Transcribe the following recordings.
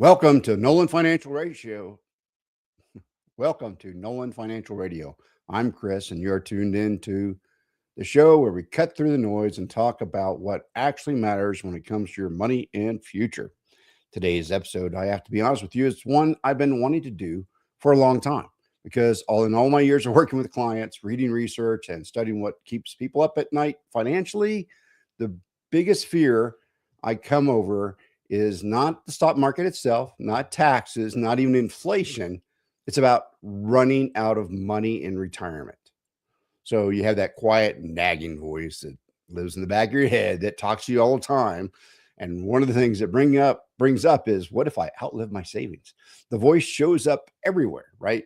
Welcome to Nolan Financial Radio. Welcome to Nolan Financial Radio. I'm Chris, and you're tuned in to the show where we cut through the noise and talk about what actually matters when it comes to your money and future. Today's episode, I have to be honest with you, is one I've been wanting to do for a long time because all in all my years of working with clients, reading research, and studying what keeps people up at night financially, the biggest fear I come over is not the stock market itself, not taxes, not even inflation. It's about running out of money in retirement. So you have that quiet nagging voice that lives in the back of your head that talks to you all the time. And one of the things that brings up is, what if I outlive my savings? The voice shows up everywhere, right?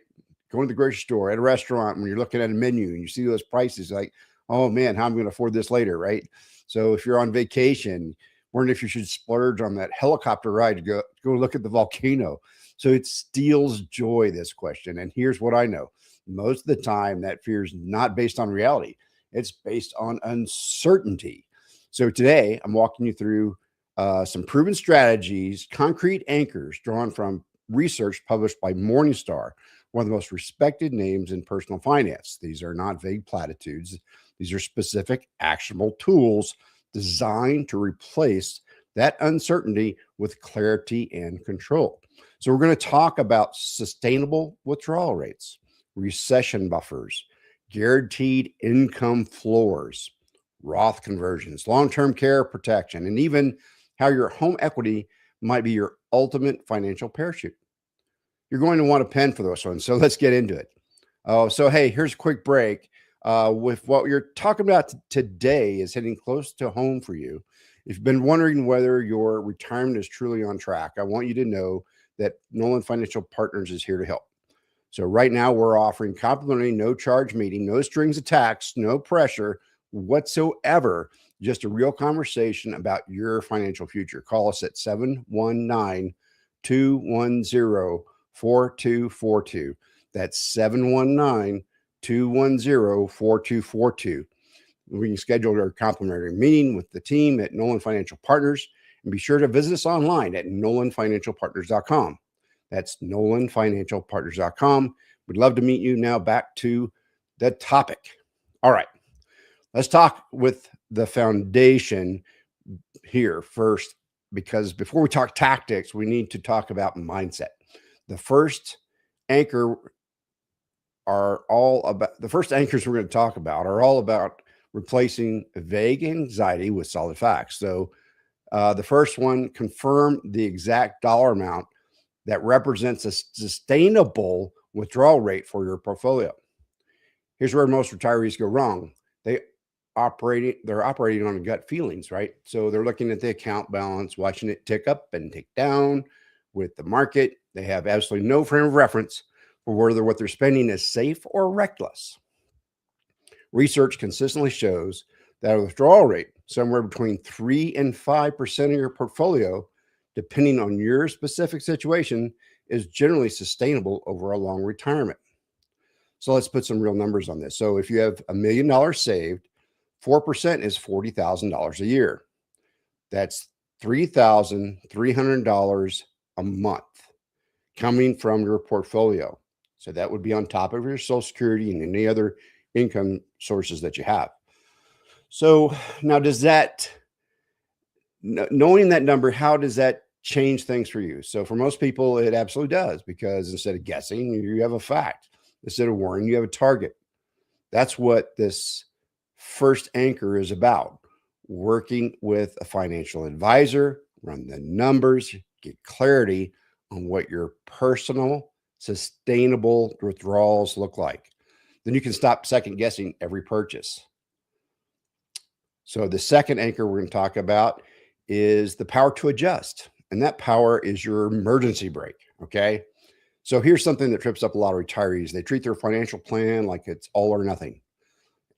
Going to the grocery store, at a restaurant, when you're looking at a menu and you see those prices, like, oh man, how am I going to afford this later, right? So if you're on vacation, wondering if you should splurge on that helicopter ride to go look at the volcano. So it steals joy, this question. And here's what I know. Most of the time, that fear is not based on reality. It's based on uncertainty. So today, I'm walking you through some proven strategies, concrete anchors drawn from research published by Morningstar, one of the most respected names in personal finance. These are not vague platitudes. These are specific, actionable tools designed to replace that uncertainty with clarity and control. So we're going to talk about sustainable withdrawal rates, recession buffers, guaranteed income floors, Roth conversions, long-term care protection, and even how your home equity might be your ultimate financial parachute. You're going to want a pen for this one, so let's get into it. So hey, here's a quick break. With what you're talking about today is hitting close to home for you. If you've been wondering whether your retirement is truly on track, I want you to know that Nolan Financial Partners is here to help. So right now we're offering complimentary no charge meeting, no strings attached, no pressure whatsoever, just a real conversation about your financial future. Call us at 719-210-4242. That's 719-210-4242. We can schedule a complimentary meeting with the team at Nolan Financial Partners, and be sure to visit us online at nolanfinancialpartners.com. That's nolanfinancialpartners.com. We'd love to meet you. Now back to the topic. All right, let's talk with the foundation here first, because before we talk tactics, we need to talk about mindset. The first anchors we're going to talk about are all about replacing vague anxiety with solid facts. So the first one, confirm the exact dollar amount that represents a sustainable withdrawal rate for your portfolio. Here's where most retirees go wrong. They're operating on gut feelings, right? So they're looking at the account balance, watching it tick up and tick down with the market. They have absolutely no frame of reference for whether what they're spending is safe or reckless. Research consistently shows that a withdrawal rate somewhere between 3 and 5% of your portfolio, depending on your specific situation, is generally sustainable over a long retirement. So let's put some real numbers on this. So if you have $1 million saved, 4% is $40,000 a year. That's $3,300 a month coming from your portfolio. So that would be on top of your Social Security and any other income sources that you have. So now, knowing that number, how does that change things for you? So for most people, it absolutely does, because instead of guessing, you have a fact. Instead of worrying, you have a target. That's what this first anchor is about. Working with a financial advisor, run the numbers, get clarity on what your personal sustainable withdrawals look like. Then you can stop second guessing every purchase. So the second anchor we're going to talk about is the power to adjust. And that power is your emergency brake. Okay. So here's something that trips up a lot of retirees. They treat their financial plan like it's all or nothing.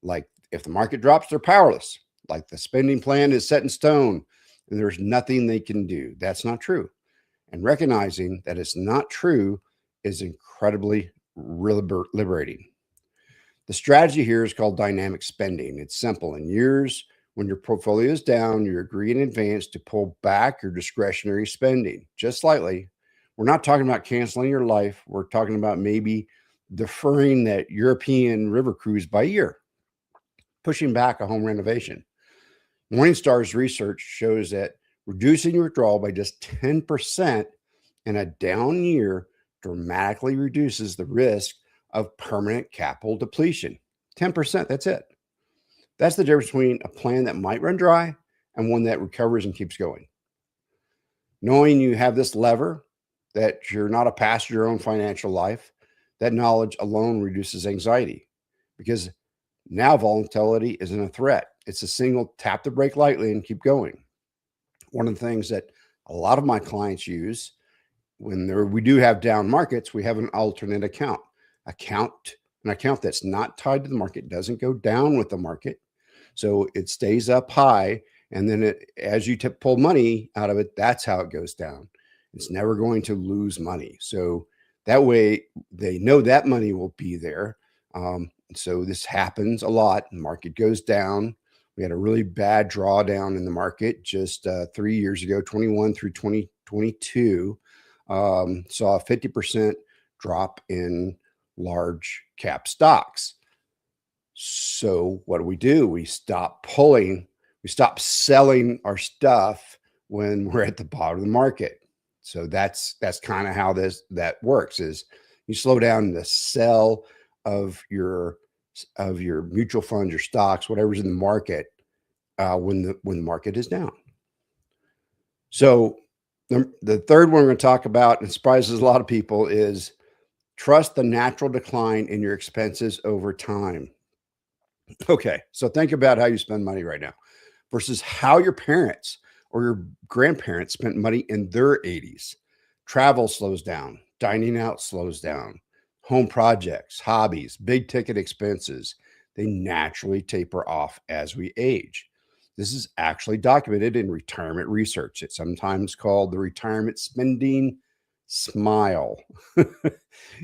Like if the market drops, they're powerless. Like the spending plan is set in stone and there's nothing they can do. That's not true. And recognizing that it's not true is incredibly liberating. The strategy here is called dynamic spending. It's simple. In years when your portfolio is down, you agree in advance to pull back your discretionary spending just slightly We're not talking about canceling your life. We're talking about maybe deferring that European river cruise by a year, pushing back a home renovation. Morningstar's research shows that reducing your withdrawal by just 10% in a down year dramatically reduces the risk of permanent capital depletion. 10%, that's it. That's the difference between a plan that might run dry and one that recovers and keeps going. Knowing you have this lever, that you're not a passenger in your own financial life, that knowledge alone reduces anxiety, because now volatility isn't a threat. It's a single tap the brake lightly and keep going. One of the things that a lot of my clients use when we do have down markets, we have an alternate account. An account that's not tied to the market, doesn't go down with the market. So it stays up high. And then as you pull money out of it, that's how it goes down. It's never going to lose money. So that way they know that money will be there. So this happens a lot. The market goes down. We had a really bad drawdown in the market just 3 years ago, 21 through 2022. Saw a 50% drop in large cap stocks. So what do? We stop selling our stuff when we're at the bottom of the market. So that's kind of how that works, is you slow down the sell of your mutual funds, your stocks, whatever's in the market, when the market is down. So the third one we're going to talk about, and surprises a lot of people, is trust the natural decline in your expenses over time. Okay, so think about how you spend money right now versus how your parents or your grandparents spent money in their 80s. Travel slows down, dining out slows down, home projects, hobbies, big ticket expenses, they naturally taper off as we age. This is actually documented in retirement research. It's sometimes called the retirement spending smile.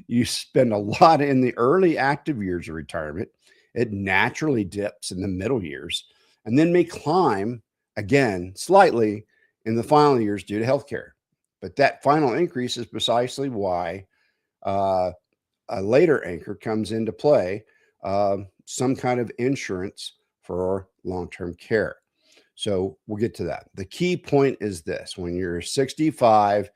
You spend a lot in the early active years of retirement. It naturally dips in the middle years and then may climb again slightly in the final years due to healthcare. But that final increase is precisely why a later anchor comes into play, some kind of insurance for long-term care. So we'll get to that. The key point is this: when you're 65,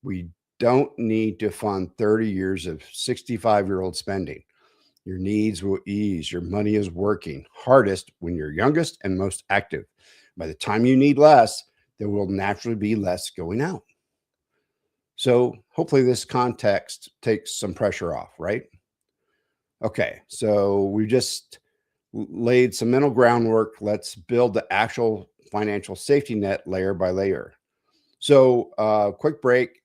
we don't need to fund 30 years of 65-year-old spending. Your needs will ease. Your money is working hardest when you're youngest and most active. By the time you need less, there will naturally be less going out. So hopefully this context takes some pressure off, right? Okay, so we just laid some mental groundwork. Let's build the actual financial safety net layer by layer. So quick break.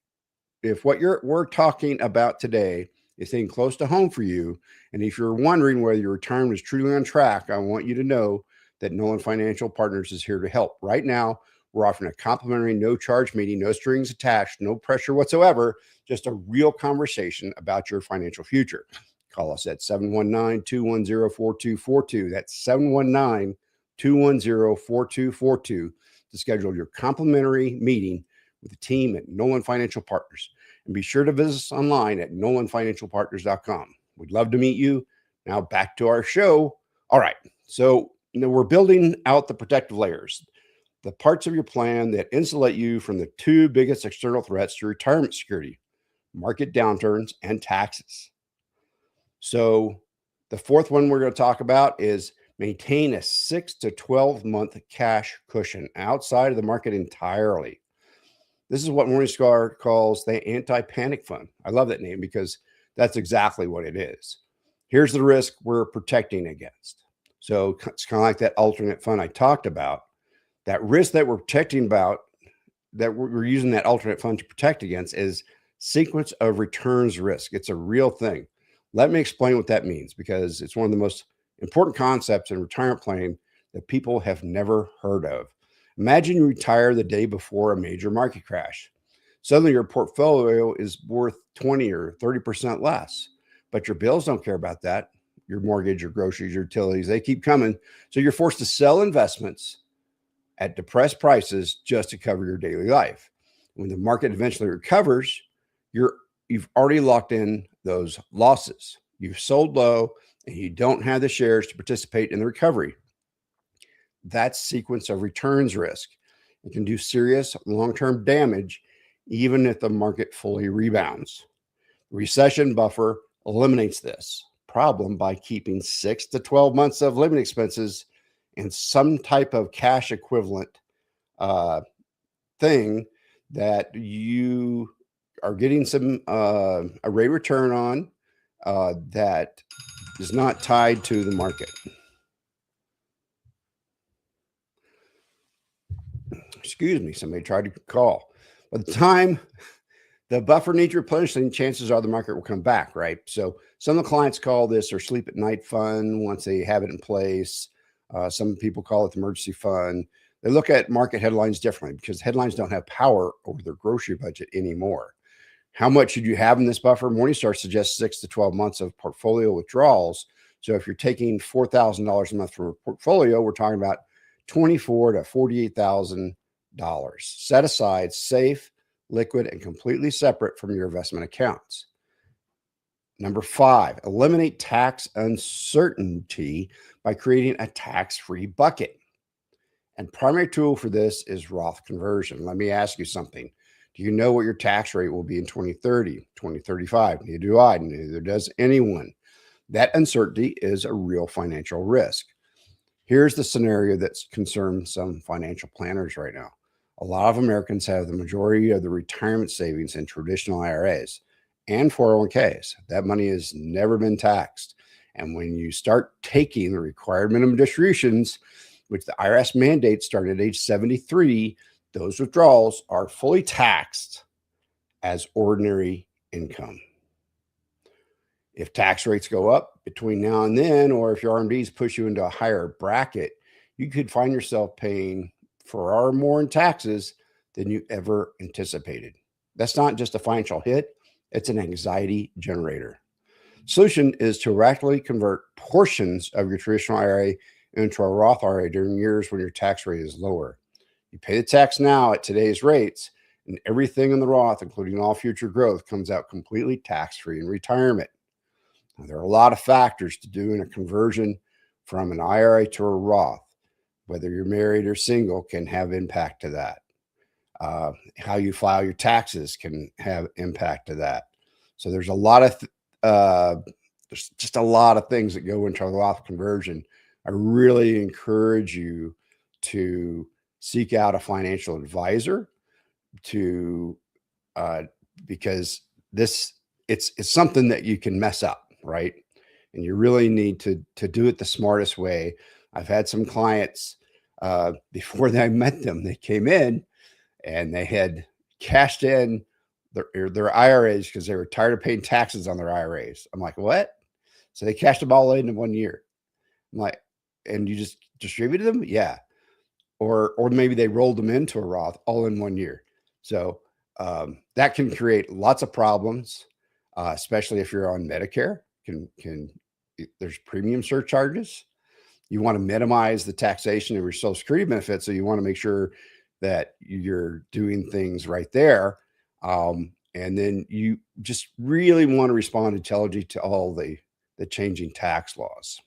If what we're talking about today is staying close to home for you, and if you're wondering whether your retirement is truly on track, I want you to know that Nolan Financial Partners is here to help. Right now, we're offering a complimentary no-charge meeting, no strings attached, no pressure whatsoever, just a real conversation about your financial future. Call us at 719-210-4242. That's 719-210-4242 to schedule your complimentary meeting with the team at Nolan Financial Partners. And be sure to visit us online at nolanfinancialpartners.com. We'd love to meet you. Now back to our show. All right. So we're building out the protective layers, the parts of your plan that insulate you from the two biggest external threats to retirement security: market downturns and taxes. So the fourth one we're going to talk about is maintain a 6 to 12 month cash cushion outside of the market entirely. This is what Morningstar calls the anti-panic fund. I love that name because that's exactly what it is. Here's the risk we're protecting against. So it's kind of like that alternate fund I talked about. That risk that we're protecting about, that we're using that alternate fund to protect against, is sequence of returns risk. It's a real thing. Let me explain what that means, because it's one of the most important concepts in retirement planning that people have never heard of. Imagine you retire the day before a major market crash. Suddenly your portfolio is worth 20 or 30% less, but your bills don't care about that. Your mortgage, your groceries, your utilities, they keep coming. So you're forced to sell investments at depressed prices just to cover your daily life. When the market eventually recovers, you've already locked in those losses. You've sold low and you don't have the shares to participate in the recovery. That's sequence of returns risk. It can do serious long-term damage even if the market fully rebounds. Recession buffer eliminates this problem by keeping 6 to 12 months of living expenses and some type of cash equivalent thing that you are getting some a rate return on that is not tied to the market. Excuse me, somebody tried to call. By the time the buffer needs replenishing, chances are the market will come back, right? So some of the clients call this their sleep at night fund once they have it in place. Some people call it the emergency fund. They look at market headlines differently because headlines don't have power over their grocery budget anymore. How much should you have in this buffer? Morningstar suggests 6 to 12 months of portfolio withdrawals. So if you're taking $4,000 a month from a portfolio, we're talking about $24,000 to $48,000 set aside, safe, liquid, and completely separate from your investment accounts. Number 5, eliminate tax uncertainty by creating a tax-free bucket. And primary tool for this is Roth conversion. Let me ask you something. Do you know what your tax rate will be in 2030, 2035? Neither do I, neither does anyone. That uncertainty is a real financial risk. Here's the scenario that's concerned some financial planners right now. A lot of Americans have the majority of the retirement savings in traditional IRAs and 401ks. That money has never been taxed. And when you start taking the required minimum distributions, which the IRS mandates start at age 73, those withdrawals are fully taxed as ordinary income. If tax rates go up between now and then, or if your RMDs push you into a higher bracket, you could find yourself paying far more in taxes than you ever anticipated. That's not just a financial hit, it's an anxiety generator. Solution is to rapidly convert portions of your traditional IRA into a Roth IRA during years when your tax rate is lower. You pay the tax now at today's rates, and everything in the Roth, including all future growth, comes out completely tax-free in retirement. Now, there are a lot of factors to doing a conversion from an IRA to a Roth. Whether you're married or single can have impact to that. How you file your taxes can have impact to that. So there's a lot of there's just a lot of things that go into a Roth conversion. I really encourage you to seek out a financial advisor because it's something that you can mess up, right? And you really need to do it the smartest way. I've had some clients before I met them, they came in and they had cashed in their IRAs because they were tired of paying taxes on their IRAs. I'm like, what? So they cashed them all in 1 year. I'm like, and you just distributed them? Yeah. Or maybe they rolled them into a Roth all in 1 year. So that can create lots of problems, especially if you're on Medicare. There's premium surcharges. You want to minimize the taxation of your Social Security benefits, so you want to make sure that you're doing things right there. And then you just really want to respond intelligently to all the changing tax laws.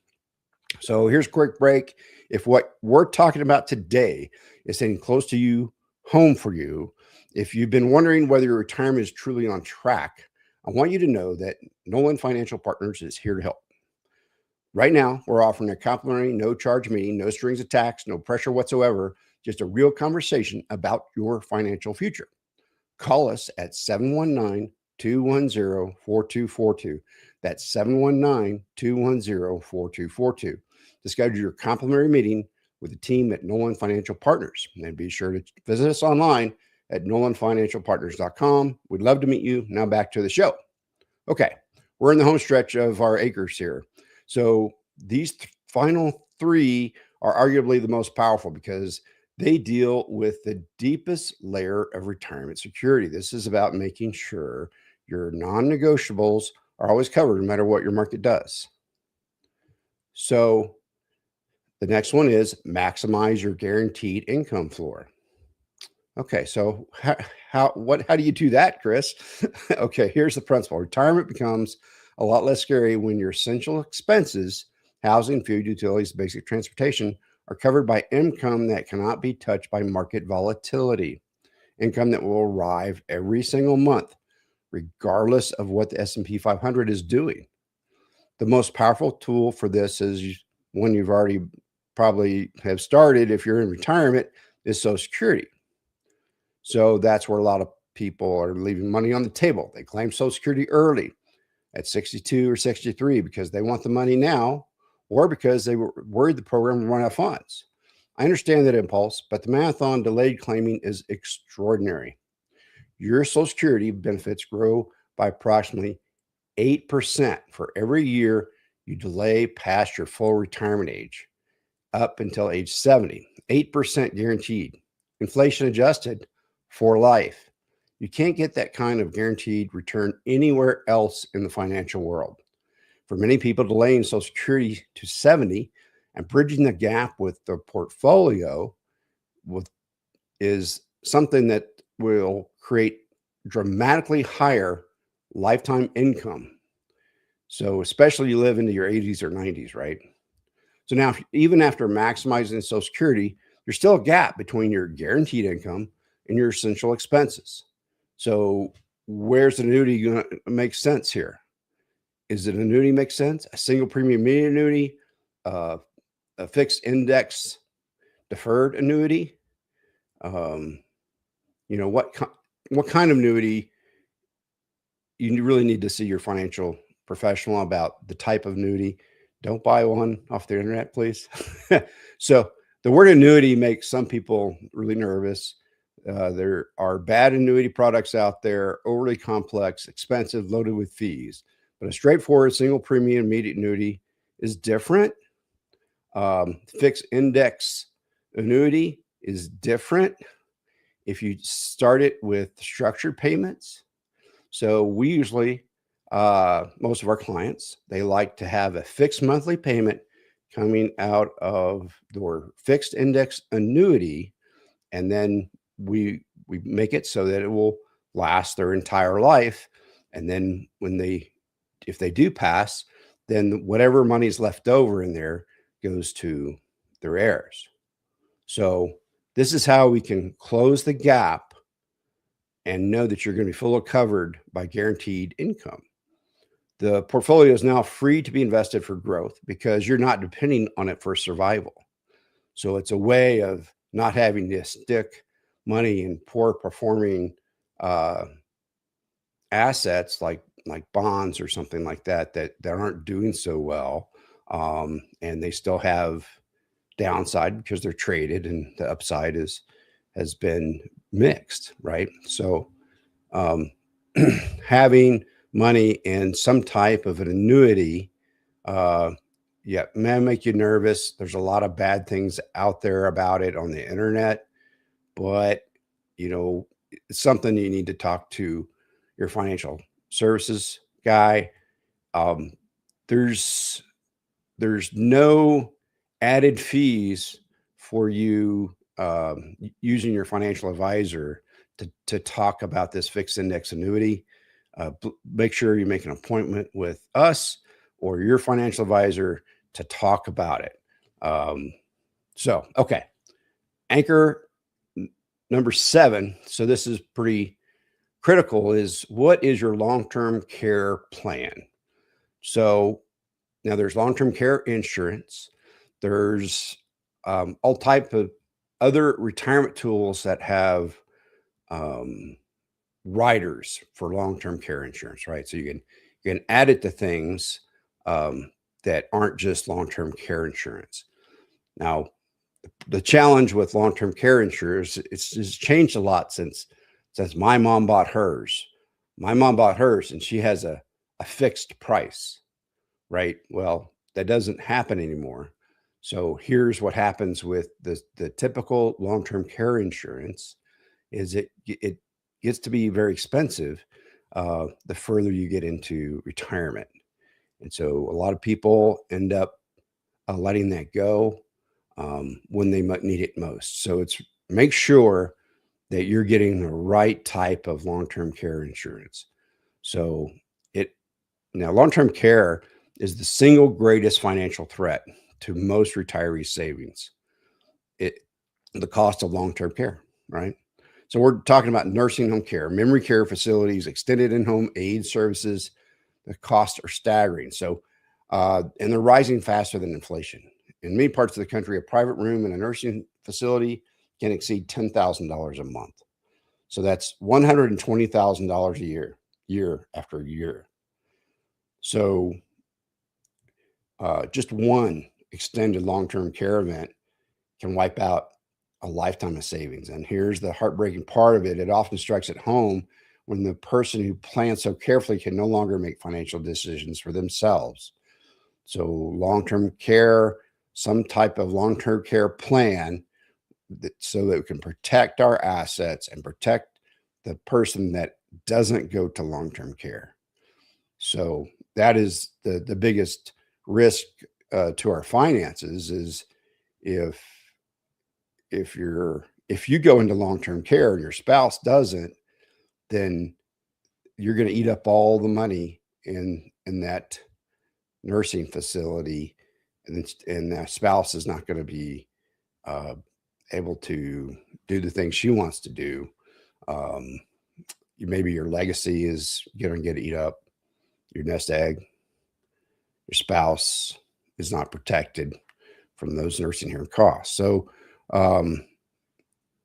So here's a quick break. If what we're talking about today is staying close to you, home for you, if you've been wondering whether your retirement is truly on track, I want you to know that Nolan Financial Partners is here to help. Right now, we're offering a complimentary no-charge meeting, no strings attached, no pressure whatsoever, just a real conversation about your financial future. Call us at 719-210-4242. That's 719-210-4242 to schedule your complimentary meeting with the team at Nolan Financial Partners. And be sure to visit us online at nolanfinancialpartners.com. We'd love to meet you. Now back to the show. Okay, we're in the home stretch of our acres here. So these final 3 are arguably the most powerful because they deal with the deepest layer of retirement security. This is about making sure your non-negotiables are always covered no matter what your market does. So the next one is maximize your guaranteed income floor. Okay, so how do you do that, Chris? Okay, here's the principle. Retirement becomes a lot less scary when your essential expenses, housing, food, utilities, basic transportation, are covered by income that cannot be touched by market volatility. Income that will arrive every single month, regardless of what the S&P 500 is doing. The most powerful tool for this is one you've already probably have started if you're in retirement is Social Security. So that's where a lot of people are leaving money on the table. They claim Social Security early at 62 or 63 because they want the money now or because they were worried the program would run out of funds. I understand that impulse, but the math on delayed claiming is extraordinary. Your Social Security benefits grow by approximately 8% for every year you delay past your full retirement age up until age 70. 8% guaranteed, inflation adjusted for life. You can't get that kind of guaranteed return anywhere else in the financial world. For many people, delaying Social Security to 70 and bridging the gap with their portfolio with, is something that will create dramatically higher lifetime income. So, especially you live into your 80s or 90s, right? So now, even after maximizing Social Security, there's still a gap between your guaranteed income and your essential expenses. So, where's the annuity going to make sense here? Is it annuity make sense? A single premium immediate annuity, uh, a fixed index deferred annuity? Um, what kind of annuity you really need to see your financial professional about the type of annuity. Don't buy one off the internet, please. So the word annuity makes some people really nervous. There are bad annuity products out there, overly complex, expensive, loaded with fees. But a straightforward single premium immediate annuity is different. Fixed index annuity is different. If you start it with structured payments, so we usually, most of our clients, they like to have a fixed monthly payment coming out of their fixed index annuity, and then we make it so that it will last their entire life. And then if they do pass, then whatever money's left over in there goes to their heirs. So this is how we can close the gap and know that you're going to be fully covered by guaranteed income. The portfolio is now free to be invested for growth because you're not depending on it for survival. So it's a way of not having to stick money in poor performing assets like bonds or something like that aren't doing so well, and they still have downside because they're traded, and the upside has been mixed, right? So having money in some type of an annuity, yeah, may make you nervous. There's a lot of bad things out there about it on the internet, but it's something you need to talk to your financial services guy. Um, there's no added fees for you using your financial advisor to talk about this fixed index annuity. Make sure you make an appointment with us or your financial advisor to talk about it. Okay. Anchor number 7. So this is pretty critical, is what is your long-term care plan? So now there's long-term care insurance. There's all type of other retirement tools that have riders for long-term care insurance, right? So you can add it to things that aren't just long-term care insurance. Now, the challenge with long-term care insurance, it's changed a lot since my mom bought hers. My mom bought hers, and she has a fixed price, right? Well, that doesn't happen anymore. So here's what happens with the typical long-term care insurance is it gets to be very expensive the further you get into retirement. And so a lot of people end up letting that go when they might need it most. So make sure that you're getting the right type of long-term care insurance. So it now long-term care is the single greatest financial threat to most retiree savings. It the cost of long-term care, right? So we're talking about nursing home care, memory care facilities, extended in-home aid services. The costs are staggering. So, and they're rising faster than inflation. In many parts of the country, a private room in a nursing facility can exceed $10,000 a month. So that's $120,000 a year, year after year. So, just one extended long-term care event can wipe out a lifetime of savings. And here's the heartbreaking part of it. It often strikes at home when the person who planned so carefully can no longer make financial decisions for themselves. So long-term care, some type of long-term care plan so that we can protect our assets and protect the person that doesn't go to long-term care. So that is the biggest risk to our finances is if if you go into long-term care and your spouse doesn't, then you're going to eat up all the money in that nursing facility, and that spouse is not going to be uh, able to do the things she wants to do. Um, Maybe your legacy is going to get eat up. Your nest egg, your spouse is not protected from those nursing home costs. So, um,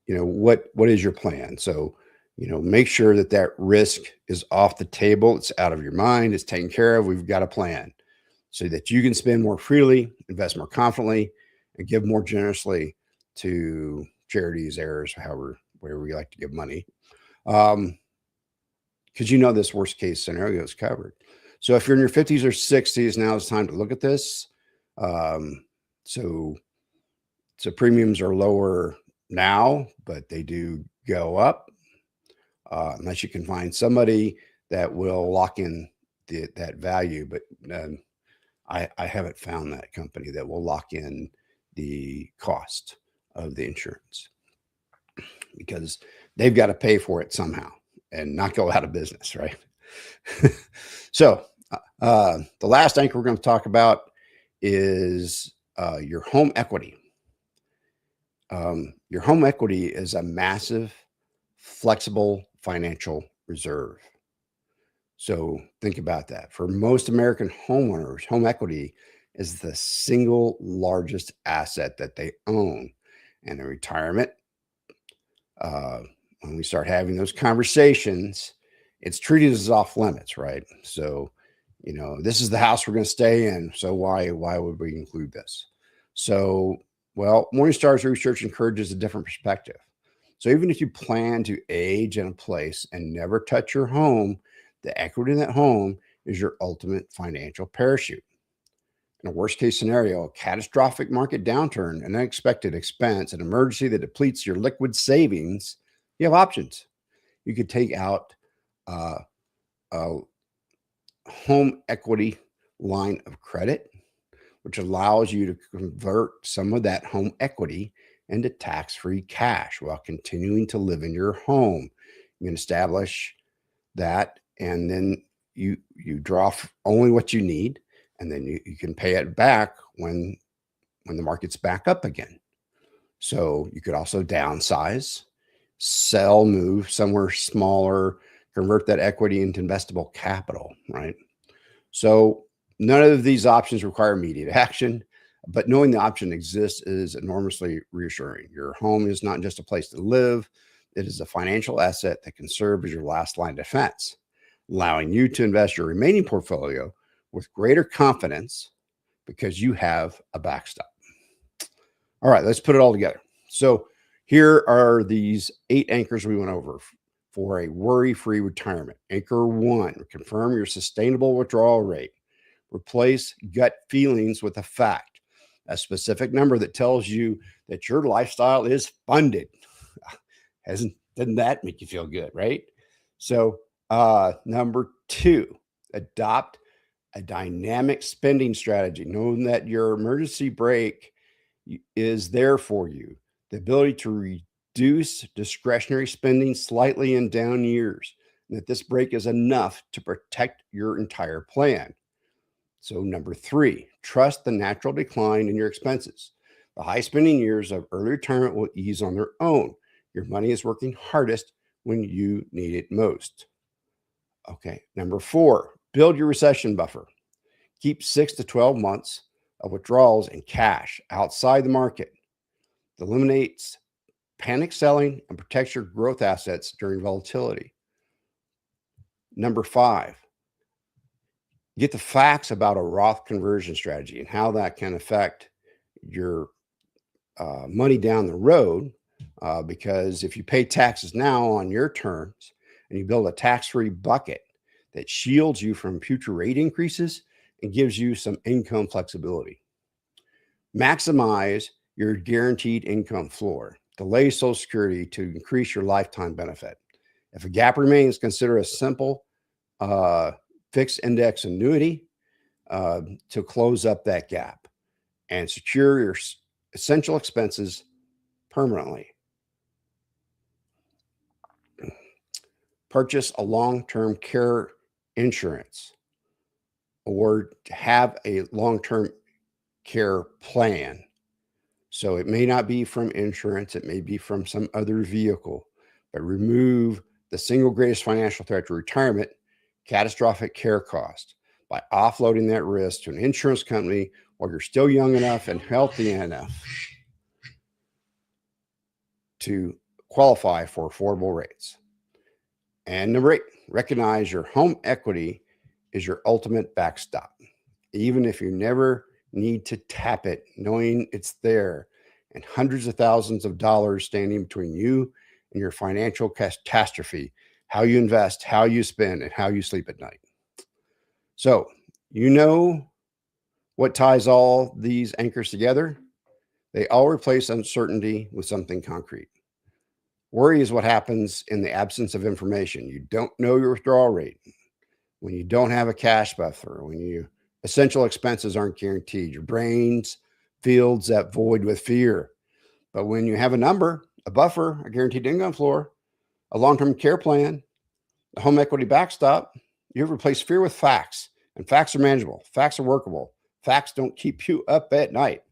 what is your plan? So, make sure that that risk is off the table. It's out of your mind. It's taken care of. We've got a plan so that you can spend more freely, invest more confidently, and give more generously to charities, heirs, however, wherever we like to give money. Because this worst case scenario is covered. So if you're in your 50s or 60s, now it's time to look at this. Um, so premiums are lower now, but they do go up unless you can find somebody that will lock in that value. But I haven't found that company that will lock in the cost of the insurance because they've got to pay for it somehow and not go out of business, right? So the last anchor we're going to talk about is your home equity. Your home equity is a massive, flexible financial reserve. So think about that. For most American homeowners, home equity is the single largest asset that they own. And in retirement, when we start having those conversations, it's treated as off limits, right? So, this is the house we're going to stay in. So why would we include this? So, well, Morningstar's research encourages a different perspective. So even if you plan to age in a place and never touch your home, the equity in that home is your ultimate financial parachute. In a worst case scenario, a catastrophic market downturn, an unexpected expense, an emergency that depletes your liquid savings, you have options. You could take out a home equity line of credit, which allows you to convert some of that home equity into tax-free cash while continuing to live in your home. You can establish that, and then you draw only what you need, and then you can pay it back when the market's back up again. So you could also downsize, sell, move somewhere smaller, convert that equity into investable capital, right? So none of these options require immediate action, but knowing the option exists is enormously reassuring. Your home is not just a place to live. It is a financial asset that can serve as your last line of defense, allowing you to invest your remaining portfolio with greater confidence because you have a backstop. All right, let's put it all together. So here are these 8 anchors we went over for a worry-free retirement. Anchor 1, confirm your sustainable withdrawal rate. Replace gut feelings with a fact, a specific number that tells you that your lifestyle is funded. Doesn't that make you feel good, right? So number 2, adopt a dynamic spending strategy, knowing that your emergency brake is there for you. The ability to reduce discretionary spending slightly in down years, and that this break is enough to protect your entire plan. So, number 3, trust the natural decline in your expenses. The high spending years of early retirement will ease on their own. Your money is working hardest when you need it most. Okay, number 4, build your recession buffer. Keep 6 to 12 months of withdrawals in cash outside the market. It eliminates panic selling and protects your growth assets during volatility. Number 5, get the facts about a Roth conversion strategy and how that can affect your money down the road. Because if you pay taxes now on your terms and you build a tax-free bucket that shields you from future rate increases and gives you some income flexibility. Maximize your guaranteed income floor. Delay Social Security to increase your lifetime benefit. If a gap remains, consider a simple fixed index annuity to close up that gap and secure your essential expenses permanently. Purchase a long-term care insurance or have a long-term care plan. So it may not be from insurance, it may be from some other vehicle, but remove the single greatest financial threat to retirement, catastrophic care cost, by offloading that risk to an insurance company while you're still young enough and healthy enough to qualify for affordable rates. And number 8, recognize your home equity is your ultimate backstop. Even if you never need to tap it, knowing it's there and hundreds of thousands of dollars standing between you and your financial catastrophe, how you invest, how you spend, and how you sleep at night. So, you know what ties all these anchors together? They all replace uncertainty with something concrete. Worry is what happens in the absence of information. You don't know your withdrawal rate, when you don't have a cash buffer, when your essential expenses aren't guaranteed, your brain's fills that void with fear. But when you have a number, a buffer, a guaranteed income floor, a long-term care plan, a home equity backstop, you replace fear with facts. And facts are manageable. Facts are workable. Facts don't keep you up at night.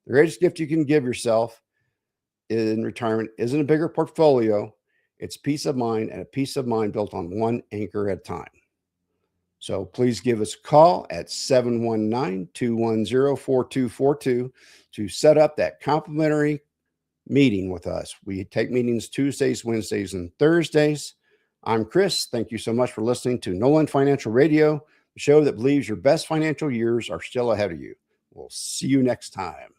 The greatest gift you can give yourself in retirement isn't a bigger portfolio. It's peace of mind, and a peace of mind built on one anchor at a time. So please give us a call at 719-210-4242 to set up that complimentary meeting with us. We take meetings Tuesdays, Wednesdays, and Thursdays. I'm Chris. Thank you so much for listening to Nolan Financial Radio, the show that believes your best financial years are still ahead of you. We'll see you next time.